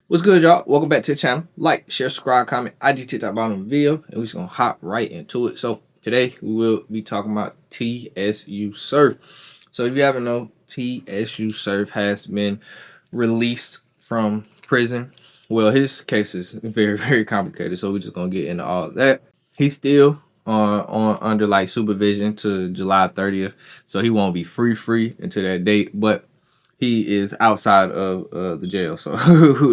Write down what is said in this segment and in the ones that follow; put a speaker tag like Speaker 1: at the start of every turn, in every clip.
Speaker 1: What's good, y'all? Welcome back to the channel. Like, share, subscribe, comment, IG tip that bottom of the video, and we're just gonna hop right into it. So today we will be talking about TSU Surf. So if you haven't known, TSU Surf has been released from prison. Well, his case is very, very complicated, so we're just gonna get into all of that. He's still on under like supervision to July 30th, so he won't be free until that date. But he is outside of the jail, so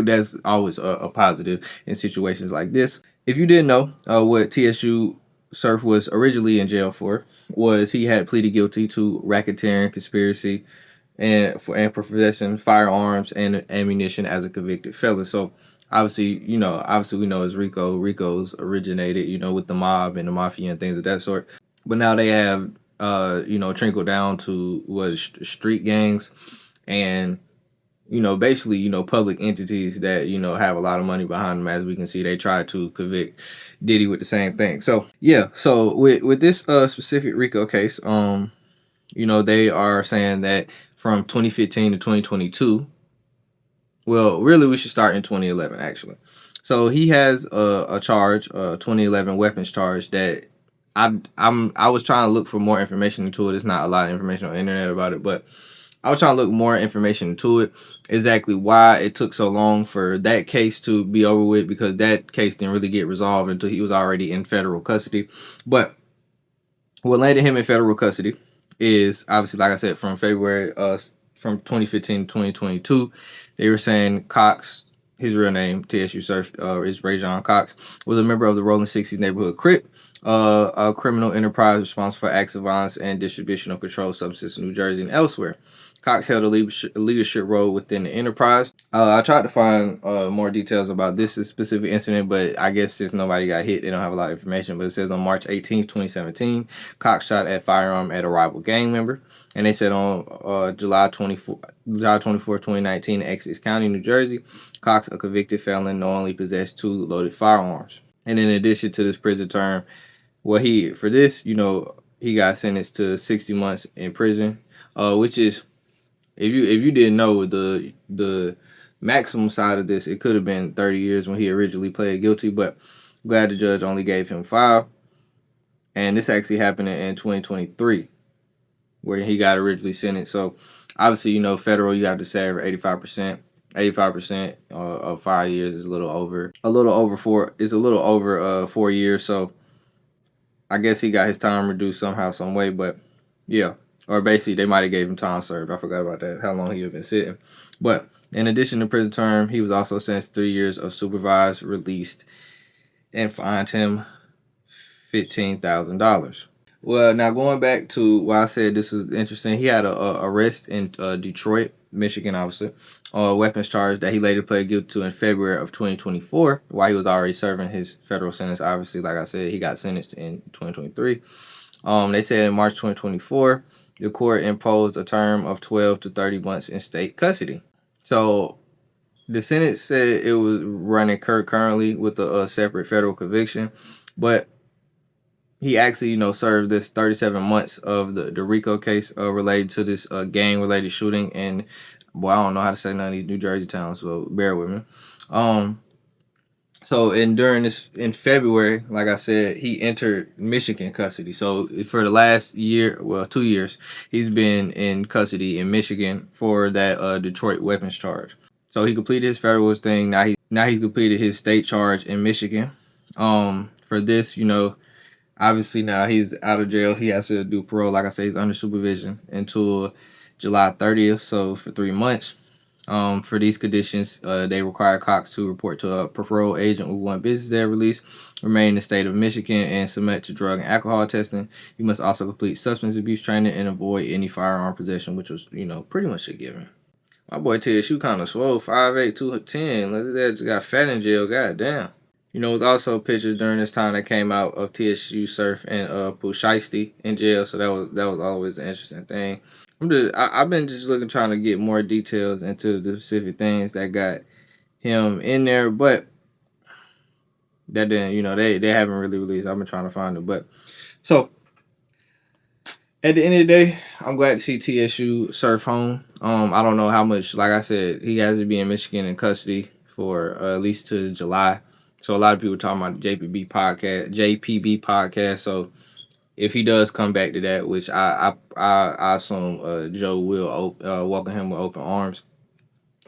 Speaker 1: that's always a positive in situations like this. If you didn't know, what TSU Surf was originally in jail for was he had pleaded guilty to racketeering, conspiracy, and possessing firearms and ammunition as a convicted felon. So obviously we know it's Rico. Rico's originated, with the mob and the mafia and things of that sort. But now they have trickled down to street gangs and basically, public entities that, have a lot of money behind them. As we can see, they tried to convict Diddy with the same thing. So yeah, so with this specific Rico case, they are saying that from 2015 to 2022. Well, really, we should start in 2011, actually. So he has a charge, a 2011 weapons charge that I was trying to look for more information into it. It's not a lot of information on the internet about it, but I was trying to look more information into it, exactly why it took so long for that case to be over with, because that case didn't really get resolved until he was already in federal custody. But what landed him in federal custody is obviously, like I said, from 2015 to 2022, they were saying Cox, his real name, TSU Surf, is Rajon Cox, was a member of the Rolling 60s neighborhood Crip, a criminal enterprise responsible for acts of violence and distribution of controlled substances in New Jersey and elsewhere. Cox held a leadership role within the enterprise. I tried to find more details about this specific incident, but I guess since nobody got hit, they don't have a lot of information. But it says on March 18th, 2017, Cox shot a firearm at a rival gang member. And they said on July 24, 2019, in Essex County, New Jersey, Cox, a convicted felon, knowingly possessed 2 loaded firearms. And in addition to this prison term, he got sentenced to 60 months in prison, which is, if you didn't know, the maximum side of this, it could have been 30 years when he originally pled guilty, but glad the judge only gave him 5. And this actually happened in 2023, where he got originally sentenced. So obviously, federal, you have to serve 85%. 85% of 5 years is a little over 4. It's a little over 4 years. So I guess he got his time reduced somehow, some way. But yeah, or basically they might have gave him time served. I forgot about that, how long he had been sitting. But in addition to prison term, he was also sentenced to 3 years of supervised released and fined him $15,000. Well, now going back to why I said this was interesting, he had a arrest in Detroit, Michigan, obviously, weapons charge that he later pled guilty to in February of 2024, while he was already serving his federal sentence. Obviously, like I said, he got sentenced in 2023. They said in March 2024, the court imposed a term of 12 to 30 months in state custody. So the Senate said it was running currently with a separate federal conviction, but he actually, served this 37 months of the Rico case related to this gang-related shooting. And, boy, I don't know how to say none of these New Jersey towns, so bear with me. So, in February, like I said, he entered Michigan custody. So, for the last year, 2 years, he's been in custody in Michigan for that Detroit weapons charge. So, he completed his federal thing. Now he's completed his state charge in Michigan. For this, obviously now he's out of jail. He has to do parole. Like I say, he's under supervision until July 30th. So for 3 months. For these conditions, they require Cox to report to a parole agent with 1 business day release, remain in the state of Michigan, and submit to drug and alcohol testing. You must also complete substance abuse training and avoid any firearm possession, which was, pretty much a given. My boy TSU kind of swole, 5'8", 210. Look at that, just got fat in jail. God damn. It's also pictures during this time that came out of TSU Surf and Pusheisty in jail, so that was always an interesting thing. I've been just looking, trying to get more details into the specific things that got him in there, but that didn't, they haven't really released. I've been trying to find it, but so at the end of the day, I'm glad to see TSU Surf home. I don't know how much, like I said, he has to be in Michigan in custody for at least to July. So a lot of people talking about the JPB podcast. So if he does come back to that, which I assume Joe will welcome him with open arms.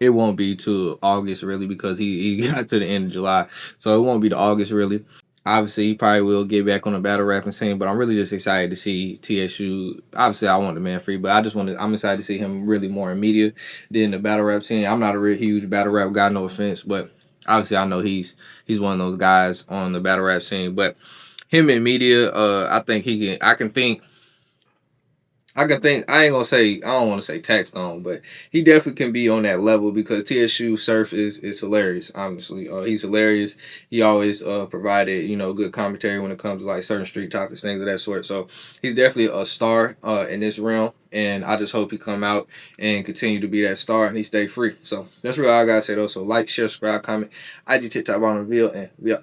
Speaker 1: It won't be to August really because he got to the end of July, so it won't be to August really. Obviously, he probably will get back on the battle rapping scene, but I'm really just excited to see TSU. Obviously, I want the man free, but I'm excited to see him really more in media than the battle rap scene. I'm not a real huge battle rap guy, no offense, but obviously I know he's one of those guys on the battle rap scene. But him in media, I think he can. I can think. I ain't gonna say. I don't want to say tax on, but he definitely can be on that level because TSU Surf is hilarious. Obviously, he's hilarious. He always provided good commentary when it comes to like certain street topics, things of that sort. So he's definitely a star in this realm, and I just hope he come out and continue to be that star and he stay free. So that's really all I gotta say though. So like, share, subscribe, comment, IG, TikTok, on reveal, and yeah.